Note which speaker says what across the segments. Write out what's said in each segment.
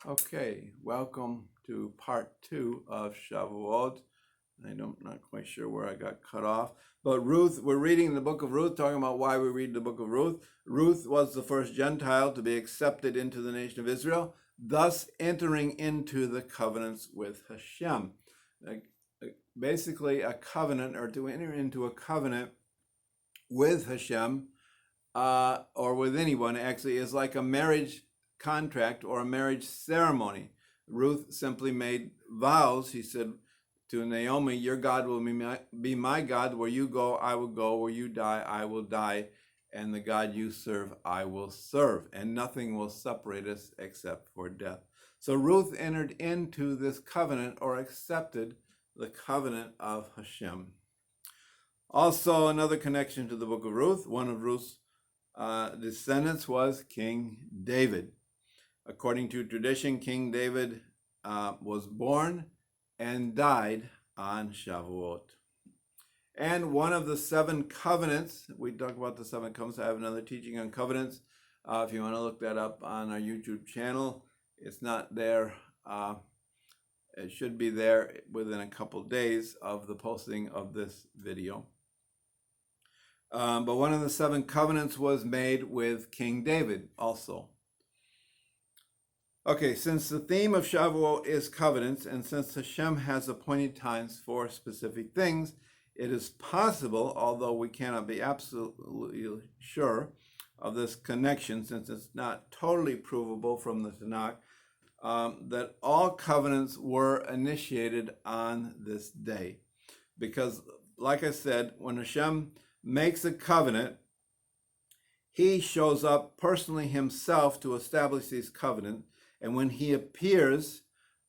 Speaker 1: Okay, welcome to part 2 of Shavuot. I'm not quite sure where I got cut off. But Ruth, we're reading the book of Ruth, talking about why we read the book of Ruth. Ruth was the first Gentile to be accepted into the nation of Israel, thus entering into the covenants with Hashem. Basically, a covenant, or to enter into a covenant with Hashem, or with anyone, actually, is like a marriage contract or a marriage ceremony. Ruth simply made vows. He said to Naomi, your God will be my God. Where you go, I will go. Where you die, I will die. And the God you serve, I will serve. And nothing will separate us except for death. So Ruth entered into this covenant, or accepted the covenant of Hashem. Also, another connection to the book of Ruth, one of Ruth's descendants was King David. According to tradition, King David was born and died on Shavuot. And one of the 7 covenants, we talk about the 7 covenants. I have another teaching on covenants. If you want to look that up on our YouTube channel, it's not there. It should be there within a couple days of the posting of this video. But one of the 7 covenants was made with King David also. Okay, since the theme of Shavuot is covenants, and since Hashem has appointed times for specific things, it is possible, although we cannot be absolutely sure of this connection, since it's not totally provable from the Tanakh, that all covenants were initiated on this day. Because, like I said, when Hashem makes a covenant, he shows up personally himself to establish these covenants. And when he appears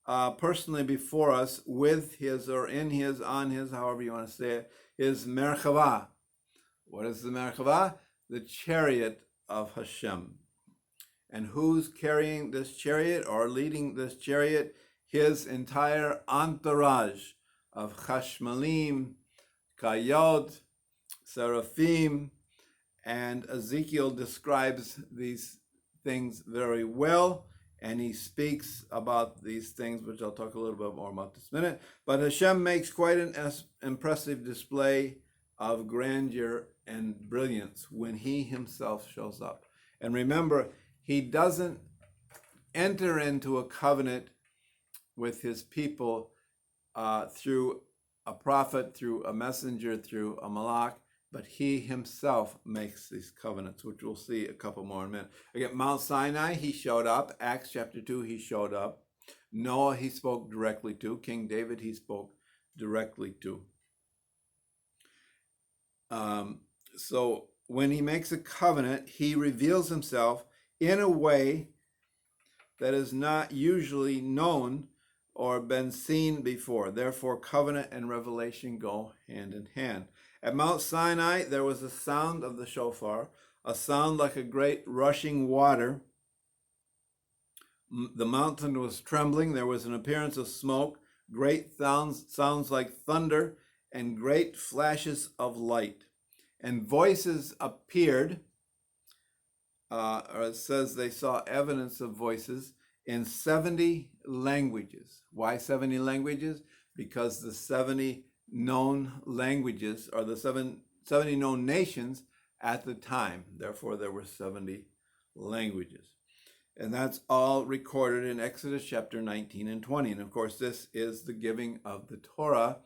Speaker 1: personally before us with his, or in his, on his, however you want to say it, his Merkavah. What is the Merkavah? The chariot of Hashem. And who's carrying this chariot or leading this chariot? His entire entourage of Chashmalim, Kayot, Seraphim, and Ezekiel describes these things very well. And he speaks about these things, which I'll talk a little bit more about this minute. But Hashem makes quite an impressive display of grandeur and brilliance when he himself shows up. And remember, he doesn't enter into a covenant with his people through a prophet, through a messenger, through a malach, but he himself makes these covenants, which we'll see a couple more in a minute. Again, Mount Sinai, he showed up. Acts chapter 2, he showed up. Noah, he spoke directly to. King David, he spoke directly to. So when he makes a covenant, he reveals himself in a way that is not usually known or been seen before. Therefore, covenant and revelation go hand in hand. At Mount Sinai, there was a sound of the shofar, a sound like a great rushing water. The mountain was trembling. There was an appearance of smoke, great sounds like thunder, and great flashes of light. And voices appeared, or it says they saw evidence of voices in 70 languages. Why 70 languages? Because the 70 known languages, or the 70 known nations at the time. Therefore, there were 70 languages. And that's all recorded in Exodus chapter 19 and 20. And of course, this is the giving of the Torah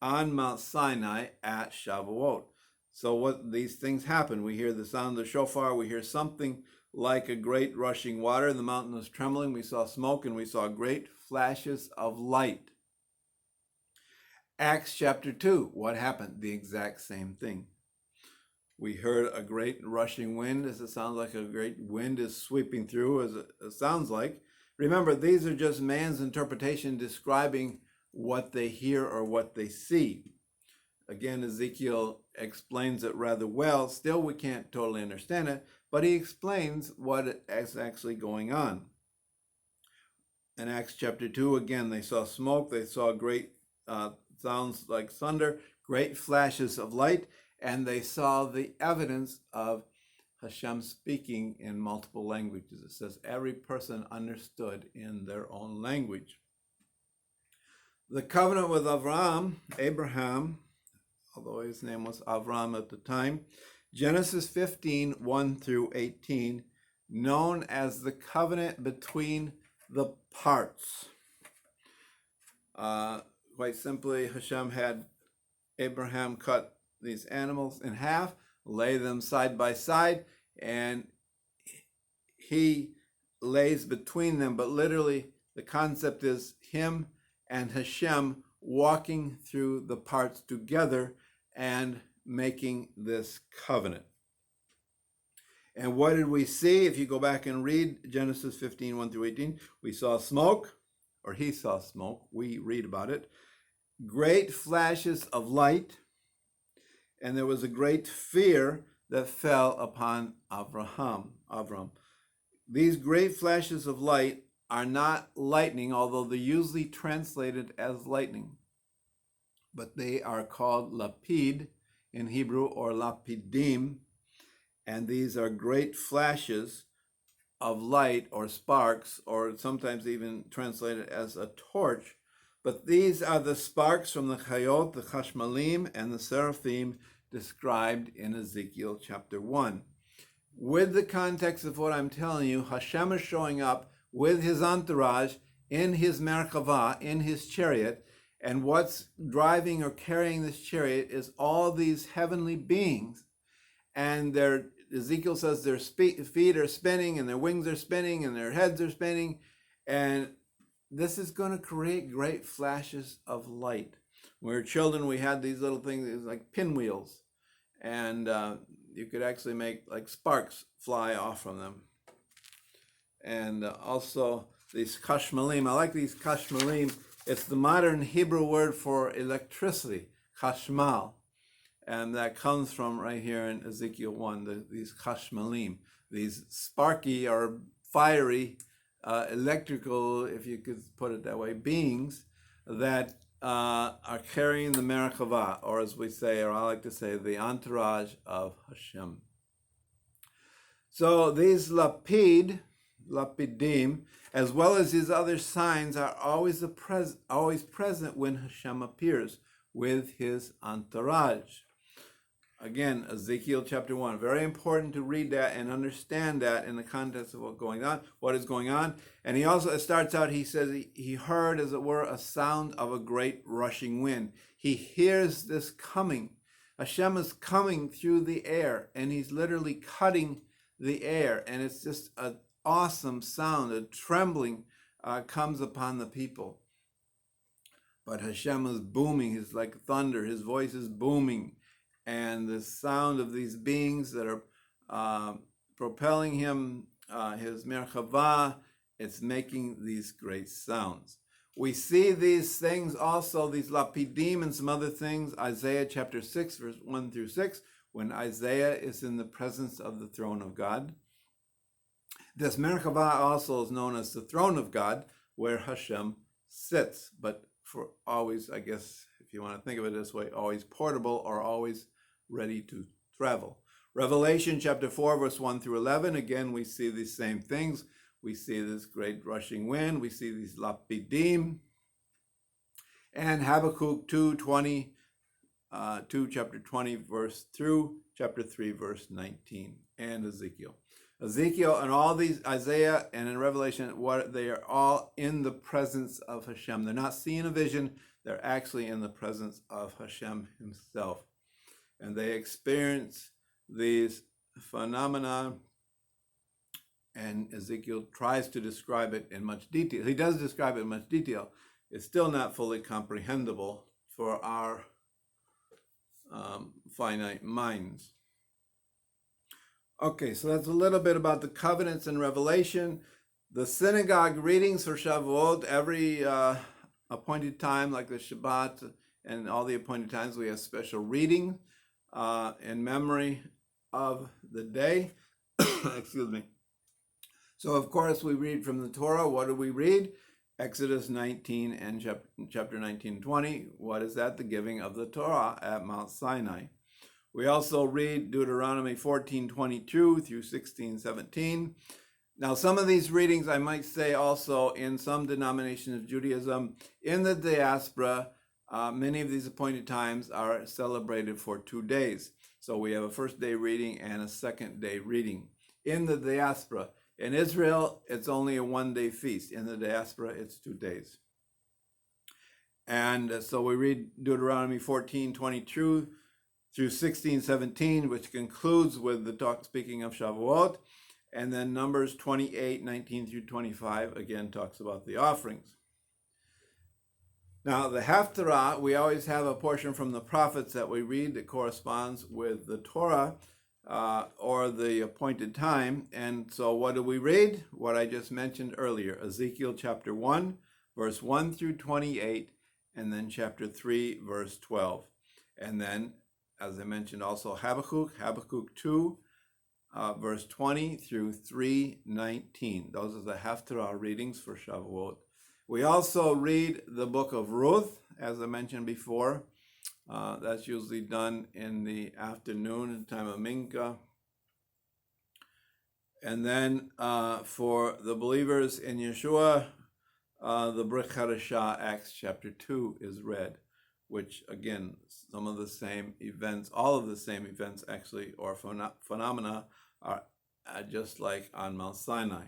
Speaker 1: on Mount Sinai at Shavuot. So what these things happen, we hear the sound of the shofar, we hear something like a great rushing water. The mountain was trembling, we saw smoke, and we saw great flashes of light. Acts chapter 2, what happened? The exact same thing. We heard a great rushing wind, as it sounds like a great wind is sweeping through, as it sounds like. Remember, these are just man's interpretation describing what they hear or what they see. Again, Ezekiel explains it rather well. Still, we can't totally understand it, but he explains what is actually going on. In Acts chapter 2, again, they saw smoke, they saw great sounds like thunder, great flashes of light, and they saw the evidence of Hashem speaking in multiple languages. It says every person understood in their own language. The covenant with Abraham, although his name was Avram at the time, Genesis 15, 1 through 18, known as the covenant between the parts. Quite simply, Hashem had Abraham cut these animals in half, lay them side by side, and he lays between them. But literally, the concept is him and Hashem walking through the parts together and making this covenant. And what did we see? If you go back and read Genesis 15, 1 through 18, we saw smoke, or he saw smoke. We read about it. Great flashes of light, and there was a great fear that fell upon Avram. These great flashes of light are not lightning, although they're usually translated as lightning, but they are called lapid in Hebrew, or lapidim, and these are great flashes of light or sparks, or sometimes even translated as a torch. But these are the sparks from the chayot, the chashmalim, and the seraphim described in Ezekiel chapter 1. With the context of what I'm telling you, Hashem is showing up with his entourage in his Merkavah, in his chariot, and what's driving or carrying this chariot is all these heavenly beings. And Ezekiel says their feet are spinning, and their wings are spinning, and their heads are spinning, and this is going to create great flashes of light. When we were children, we had these little things like pinwheels, and you could actually make like sparks fly off from them. And also these kashmalim. I like these kashmalim. It's the modern Hebrew word for electricity, kashmal. And that comes from right here in Ezekiel 1, these kashmalim, these sparky or fiery electrical, if you could put it that way, beings that are carrying the Merkavah, or as we say, or I like to say, the entourage of Hashem. So these lapidim, as well as these other signs, are always present when Hashem appears with his entourage. Again, Ezekiel chapter 1, very important to read that and understand that in the context of what is going on. And he also starts out, he says he heard, as it were, a sound of a great rushing wind. He hears this coming. Hashem is coming through the air, and he's literally cutting the air. And it's just an awesome sound. A trembling comes upon the people. But Hashem is booming. He's like thunder. His voice is booming. And the sound of these beings that are propelling him, his Merkavah, it's making these great sounds. We see these things also, these lapidim and some other things, Isaiah chapter 6, verse 1 through 6, when Isaiah is in the presence of the throne of God. This Merkavah also is known as the throne of God, where Hashem sits, but for always, I guess, if you want to think of it this way, always portable or always ready to travel. Revelation chapter 4, verse 1 through 11, again, we see these same things. We see this great rushing wind. We see these lapidim. And Habakkuk 2, chapter 20, verse through chapter 3, verse 19, and Ezekiel. Ezekiel and all these, Isaiah and in Revelation, they are all in the presence of Hashem. They're not seeing a vision. They're actually in the presence of Hashem himself. And they experience these phenomena, and Ezekiel tries to describe it in much detail. He does describe it in much detail. It's still not fully comprehensible for our finite minds. Okay, so that's a little bit about the covenants in Revelation. The synagogue readings for Shavuot, every appointed time, like the Shabbat and all the appointed times, we have special reading in memory of the day. Excuse me. So, of course, we read from the Torah. What do we read? Exodus 19 and chapter 19 and 20. What is that? The giving of the Torah at Mount Sinai. We also read Deuteronomy 14:22 through 16:17. Now, some of these readings, I might say also in some denominations of Judaism, in the diaspora, many of these appointed times are celebrated for 2 days. So we have a first day reading and a second day reading. In the diaspora, in Israel, it's only a 1-day feast. In the diaspora, it's 2 days. And so we read Deuteronomy 14:22 through 16:17, which concludes with the talk speaking of Shavuot. And then Numbers 28:19 through 25, again, talks about the offerings. Now, the Haftarah, we always have a portion from the prophets that we read that corresponds with the Torah or the appointed time. And so what do we read? What I just mentioned earlier, Ezekiel chapter 1, verse 1 through 28, and then chapter 3, verse 12. And then, as I mentioned, also Habakkuk 2, verse 20 through 3:19. Those are the Haftarah readings for Shavuot. We also read the book of Ruth, as I mentioned before. That's usually done in the afternoon, in time of Mincha. And then for the believers in Yeshua, the Brit Hadashah, Acts chapter 2 is read, which again, some of the same events, all of the same events actually, or phenomena are just like on Mount Sinai.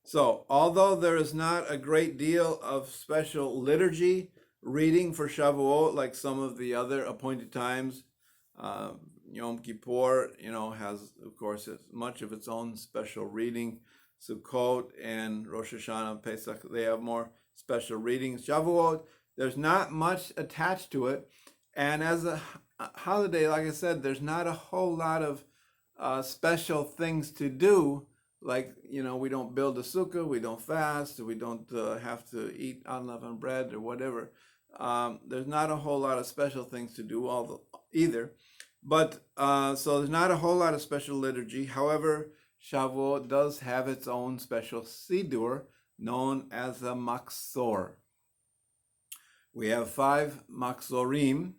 Speaker 1: So, although there is not a great deal of special liturgy reading for Shavuot, like some of the other appointed times, Yom Kippur, has, of course, much of its own special reading. Sukkot and Rosh Hashanah, Pesach, they have more special readings. Shavuot, there's not much attached to it. And as a holiday, like I said, there's not a whole lot of special things to do. Like, we don't build a sukkah, we don't fast, we don't have to eat unleavened bread or whatever. There's not a whole lot of special things to do either. But, so there's not a whole lot of special liturgy. However, Shavuot does have its own special Sidur, known as a Machzor. We have 5 Machzorim,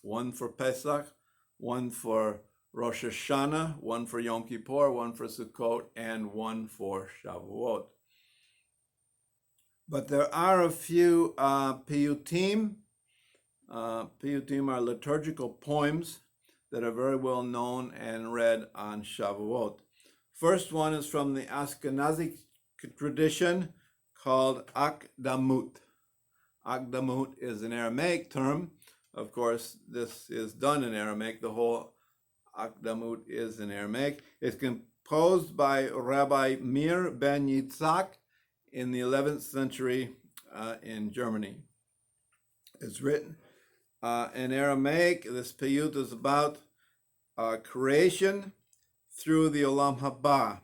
Speaker 1: one for Pesach, one for Rosh Hashanah, one for Yom Kippur, one for Sukkot, and one for Shavuot. But there are a few piyutim. Piyutim are liturgical poems that are very well known and read on Shavuot. First one is from the Ashkenazi tradition called Och DeMuth. Och DeMuth is an Aramaic term. Of course, this is done in Aramaic. The whole Och DeMuth is in Aramaic. It's composed by Rabbi Meir ben Yitzhak in the 11th century in Germany. It's written in Aramaic. This piyut is about creation through the Olam Haba.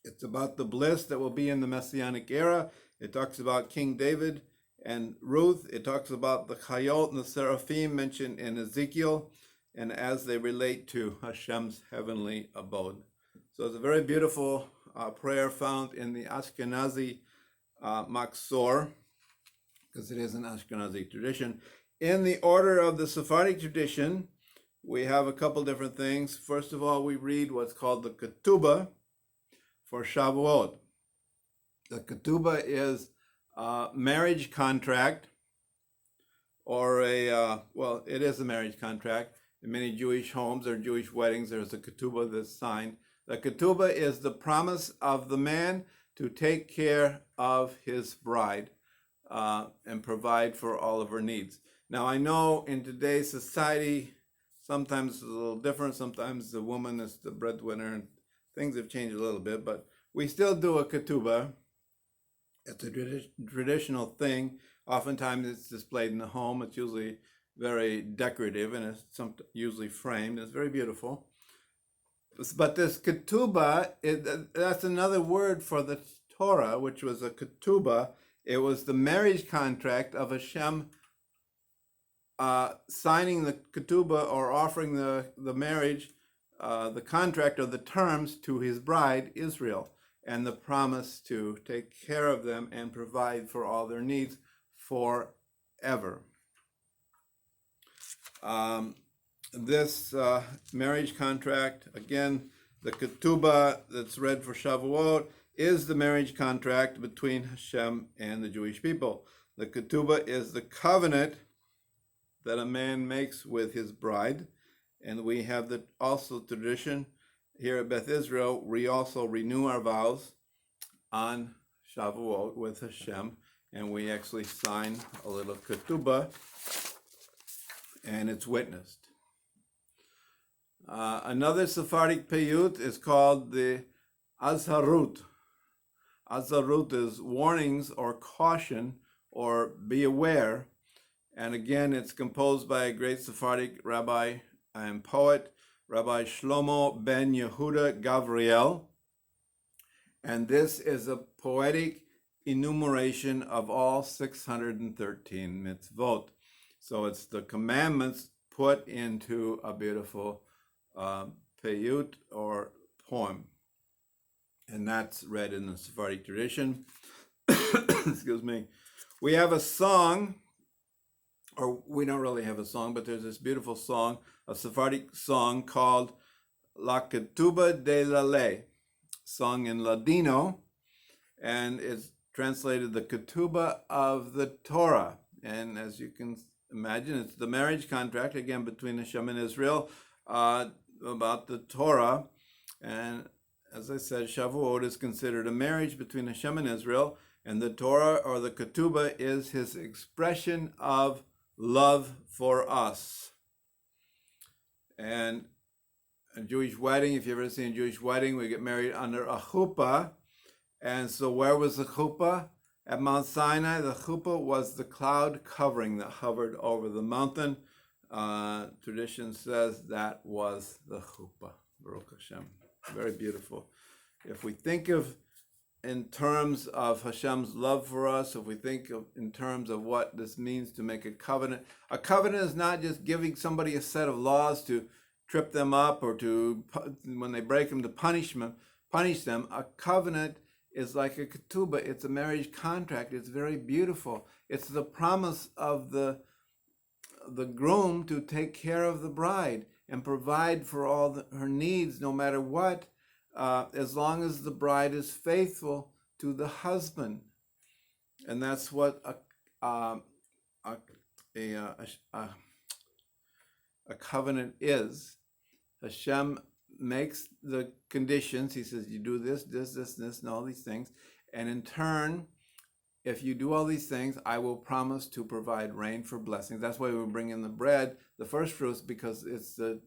Speaker 1: It's about the bliss that will be in the Messianic era. It talks about King David and Ruth. It talks about the Chayot and the Seraphim mentioned in Ezekiel, and as they relate to Hashem's heavenly abode. So it's a very beautiful prayer found in the Ashkenazi Machzor, because it is an Ashkenazi tradition. In the order of the Sephardic tradition, we have a couple different things. First of all, we read what's called the Ketuba for Shavuot. The Ketubah is a marriage contract, or it is a marriage contract. In many Jewish homes or Jewish weddings, there's a Ketubah that's signed. The Ketubah is the promise of the man to take care of his bride and provide for all of her needs. Now, I know in today's society, sometimes it's a little different. Sometimes the woman is the breadwinner, and things have changed a little bit, but we still do a Ketubah. It's a traditional thing. Oftentimes it's displayed in the home. It's usually very decorative, and it's usually framed. It's very beautiful. But this Ketubah, that's another word for the Torah, which was a Ketubah. It was the marriage contract of Hashem signing the Ketubah, or offering the marriage, the contract or the terms to his bride, Israel, and the promise to take care of them and provide for all their needs forever. this marriage contract, again, the Ketuba that's read for Shavuot is the marriage contract between Hashem and the Jewish people. The Ketuba is the covenant that a man makes with his bride, and we have also tradition here at Beth Israel. We also renew our vows on Shavuot with Hashem, and we actually sign a little Ketuba, and it's witnessed. Another Sephardic piyut is called the Azharut. Azharut is warnings or caution or be aware. And again, it's composed by a great Sephardic rabbi and poet, Rabbi Shlomo ben Yehuda Gavriel. And this is a poetic enumeration of all 613 mitzvot. So it's the commandments put into a beautiful piyut or poem. And that's read in the Sephardic tradition. Excuse me. We have a song, or we don't really have a song, but there's this beautiful song, a Sephardic song called La Ketuba de la Ley, sung in Ladino, and it's translated the Ketubah of the Torah. And as you can imagine, it's the marriage contract, again, between Hashem and Israel, about the Torah. And as I said, Shavuot is considered a marriage between Hashem and Israel, and the Torah, or the Ketubah, is his expression of love for us. And a Jewish wedding, if you've ever seen a Jewish wedding, we get married under a chuppah. And so where was the chuppah? At Mount Sinai, the chuppah was the cloud covering that hovered over the mountain. Tradition says that was the chuppah. Baruch Hashem. Very beautiful. If we think of in terms of Hashem's love for us, if we think of in terms of what this means to make a covenant is not just giving somebody a set of laws to trip them up or to, when they break them, to punish them. A covenant is like a ketubah. It's a marriage contract. It's very beautiful. It's the promise of the groom to take care of the bride and provide for all her needs, no matter what, as long as the bride is faithful to the husband. And that's what a covenant is. Hashem makes the conditions. He says, you do this, and all these things. And in turn, if you do all these things, I will promise to provide rain for blessings. That's why we bring in the bread, the first fruits, because it's the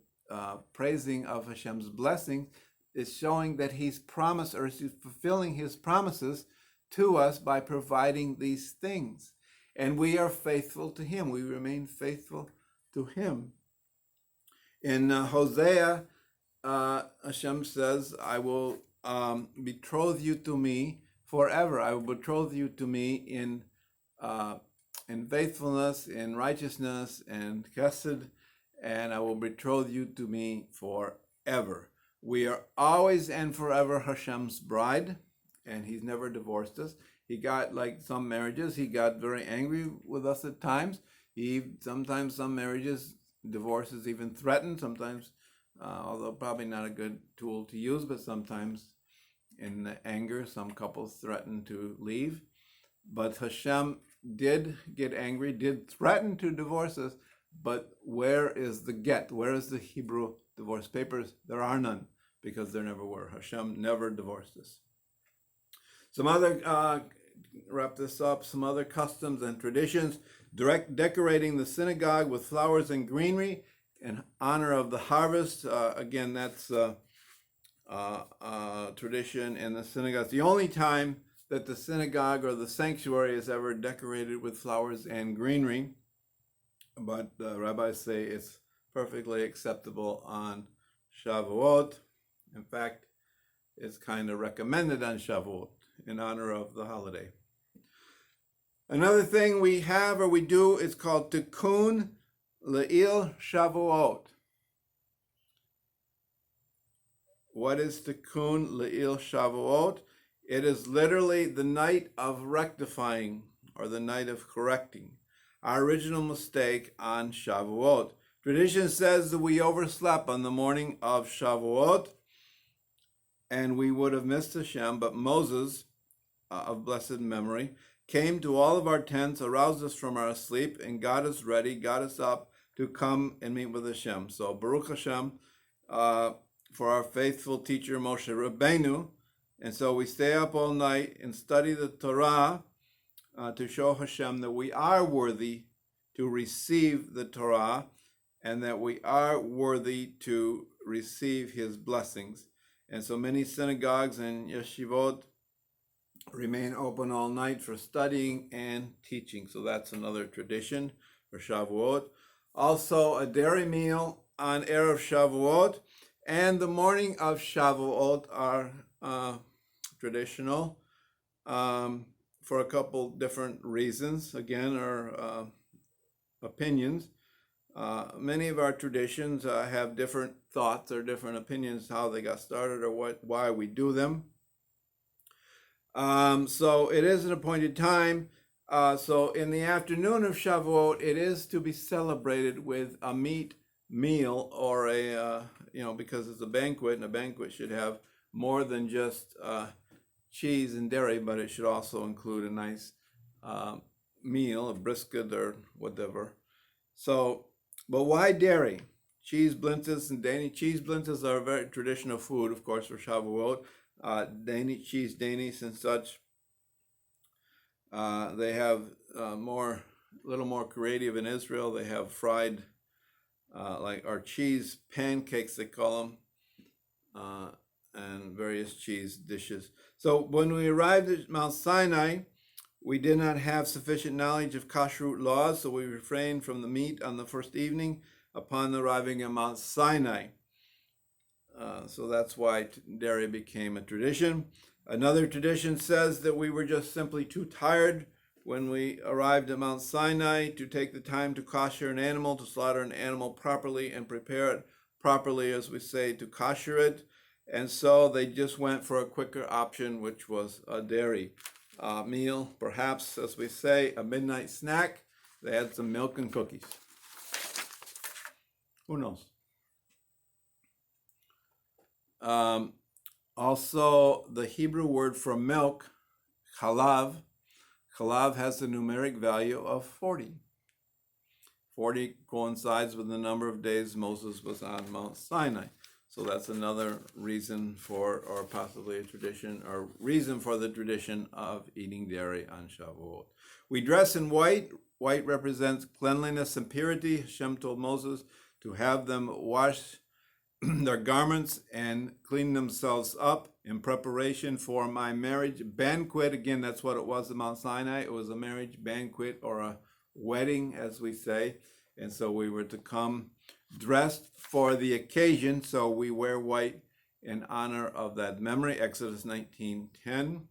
Speaker 1: praising of Hashem's blessing. It's showing that he's promised, or he's fulfilling his promises to us by providing these things. And we are faithful to him. We remain faithful to him. In Hosea, Hashem says, I will betroth you to me forever. I will betroth you to me in faithfulness, in righteousness, and chesed, and I will betroth you to me forever. We are always and forever Hashem's bride, and he's never divorced us. He got, like some marriages, he got very angry with us at times. Sometimes some marriages, divorce is even threatened, sometimes, although probably not a good tool to use, but sometimes in anger, some couples threaten to leave. But Hashem did get angry, did threaten to divorce us, but where is the get? Where is the Hebrew divorce papers? There are none, because there never were. Hashem never divorced us. Some other, wrap this up, some other customs and traditions. Decorating the synagogue with flowers and greenery in honor of the harvest. Again, that's tradition in the synagogue. It's the only time that the synagogue or the sanctuary is ever decorated with flowers and greenery. But rabbis say it's perfectly acceptable on Shavuot. In fact, it's kind of recommended on Shavuot in honor of the holiday. Another thing we have or we do is called Tikkun Le'il Shavuot. What is Tikkun Le'il Shavuot? It is literally the night of rectifying, or the night of correcting our original mistake on Shavuot. Tradition says that we overslept on the morning of Shavuot, and we would have missed Hashem, but Moses, of blessed memory, came to all of our tents, aroused us from our sleep, and got us ready, got us up to come and meet with Hashem. So Baruch Hashem for our faithful teacher Moshe Rabbeinu. And so we stay up all night and study the Torah to show Hashem that we are worthy to receive the Torah and that we are worthy to receive his blessings. And so many synagogues and yeshivot remain open all night for studying and teaching. So that's another tradition for Shavuot. Also, a dairy meal on Erev Shavuot and the morning of Shavuot are traditional for a couple different reasons, again, or opinions. Many of our traditions have different thoughts or different opinions how they got started or why we do them. So it is an appointed time. So in the afternoon of Shavuot, it is to be celebrated with a meat meal or a, because it's a banquet, and a banquet should have more than just cheese and dairy, but it should also include a nice meal, a brisket or whatever. So, but why dairy? Cheese blintzes and Danish cheese blintzes are a very traditional food, of course, for Shavuot. Danish cheese, Danish and such. They have a little more creative in Israel. They have fried, like our cheese pancakes, they call them, and various cheese dishes. So when we arrived at Mount Sinai, we did not have sufficient knowledge of kashrut laws, so we refrained from the meat on the first evening upon arriving at Mount Sinai. So that's why dairy became a tradition. Another tradition says that we were just simply too tired when we arrived at Mount Sinai to take the time to kosher an animal, to slaughter an animal properly and prepare it properly, as we say, to kosher it. And so they just went for a quicker option, which was a dairy meal, perhaps, as we say, a midnight snack. They had some milk and cookies. Who knows? Also, the Hebrew word for milk, chalav has a numeric value of 40. 40 coincides with the number of days Moses was on Mount Sinai. So that's another reason for, or possibly a tradition, or reason for the tradition of eating dairy on Shavuot. We dress in white. White represents cleanliness and purity. Hashem told Moses to have them wash their garments and clean themselves up in preparation for my marriage banquet. Again, that's what it was at Mount Sinai. It was a marriage banquet or a wedding, as we say. And so we were to come dressed for the occasion. So we wear white in honor of that memory. Exodus 19:10.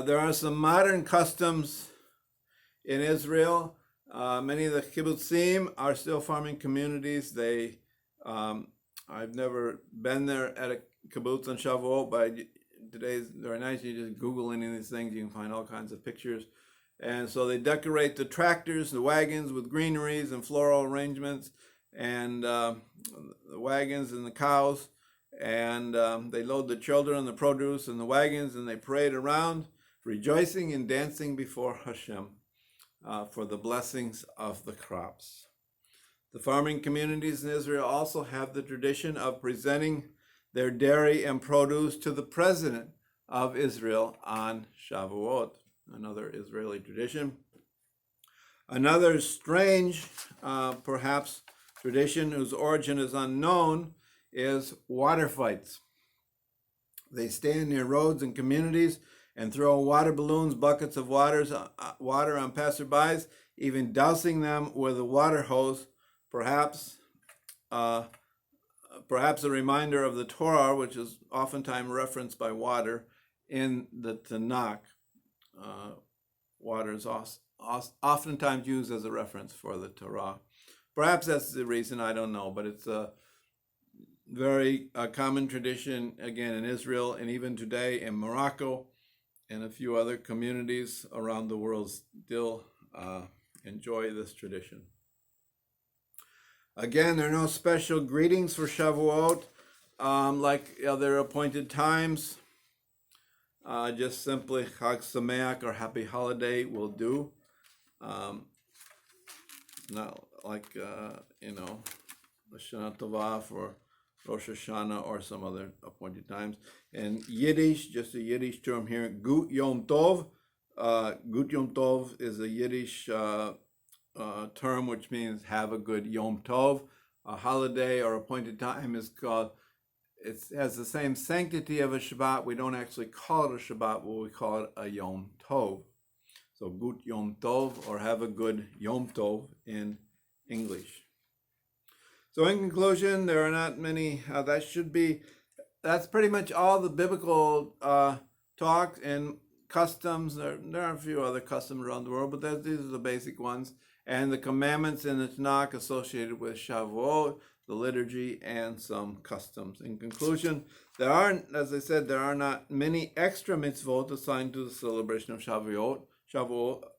Speaker 1: There are some modern customs in Israel. Many of the kibbutzim are still farming communities. I've never been there at a kibbutz on Shavuot, but today's very nice. You just Google any of these things, you can find all kinds of pictures. And so they decorate the tractors, the wagons with greeneries and floral arrangements, and the wagons and the cows. And they load the children and the produce in the wagons, and they parade around, rejoicing and dancing before Hashem for the blessings of the crops. The farming communities in Israel also have the tradition of presenting their dairy and produce to the president of Israel on Shavuot, another Israeli tradition. Another strange, perhaps, tradition whose origin is unknown is water fights. They stand near roads and communities and throw water balloons, buckets of water on passerbys, even dousing them with a water hose. Perhaps a reminder of the Torah, which is oftentimes referenced by water in the Tanakh. Water is oftentimes used as a reference for the Torah. Perhaps that's the reason, I don't know, but it's a very common tradition, again, in Israel, and even today in Morocco, and a few other communities around the world still enjoy this tradition. Again, there are no special greetings for Shavuot like other appointed times. Just simply Chag Sameach or Happy Holiday will do. Not like, Shana Tova for Rosh Hashanah or some other appointed times. And Yiddish, just a Yiddish term here, Gut Yom Tov. Gut Yom Tov is a Yiddish term which means have a good Yom Tov. A holiday or appointed time is called, it has the same sanctity of a Shabbat. We don't actually call it a Shabbat, but we call it a Yom Tov. So Gut Yom Tov, or have a good Yom Tov in English. So in conclusion, there are not many, that's pretty much all the biblical talk and customs. There are a few other customs around the world, but these are the basic ones. And the commandments in the Tanakh associated with Shavuot, the liturgy, and some customs. In conclusion, there are, as I said, there are not many extra mitzvot assigned to the celebration of Shavuot,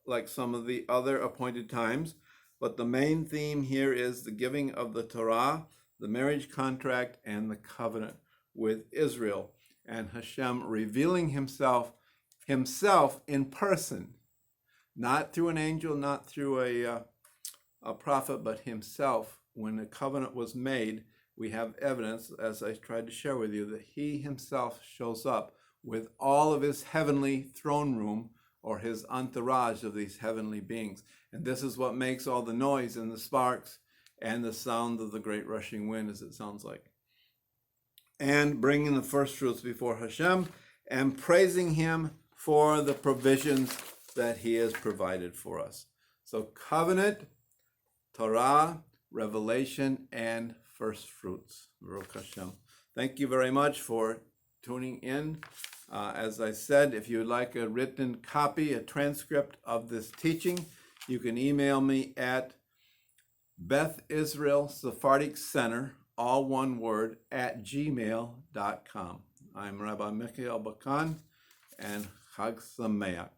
Speaker 1: like some of the other appointed times. But the main theme here is the giving of the Torah, the marriage contract, and the covenant with Israel, and Hashem revealing himself in person, not through an angel, not through a prophet, but himself. When the covenant was made, we have evidence, as I tried to share with you, that he himself shows up with all of his heavenly throne room, or his entourage of these heavenly beings. And this is what makes all the noise and the sparks and the sound of the great rushing wind, as it sounds like. And bringing the first fruits before Hashem and praising him for the provisions that he has provided for us. So covenant, Torah, revelation, and first fruits. Baruch Hashem. Thank you very much for tuning in. As I said, if you would like a written copy, a transcript of this teaching, you can email me at Beth Israel Sephardic Center, all one word, at gmail.com. I'm Rabbi Michael Bakan, and Chag Sameach.